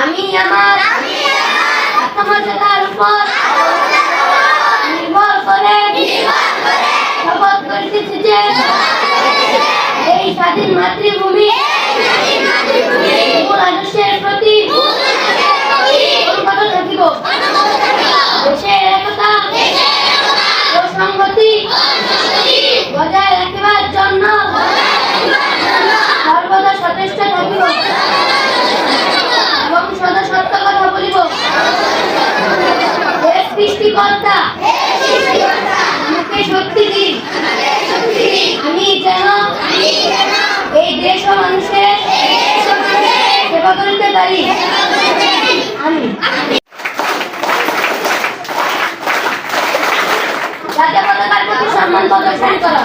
আমি আমার আত্মমর্যাদার উপর নির্ভর করে শপথ করিতেছি যে এই স্বাধীন মাতৃভূমি মানুষের প্রতি অনুগত থাকিব, দেশের একতা ও সংহতি বজায় রাখিবার জন্য সর্বদা সচেষ্ট থাকিব এবং সদা সত্য কথা বলিব। দেশ সৃষ্টিকর্তা আমাকে শক্তি দিন, আমি যেন এই দেশ ও মানুষের সেবা করিতে পারি। আমি জাতীয় পতাকার প্রতি সম্মান প্রদর্শন করা।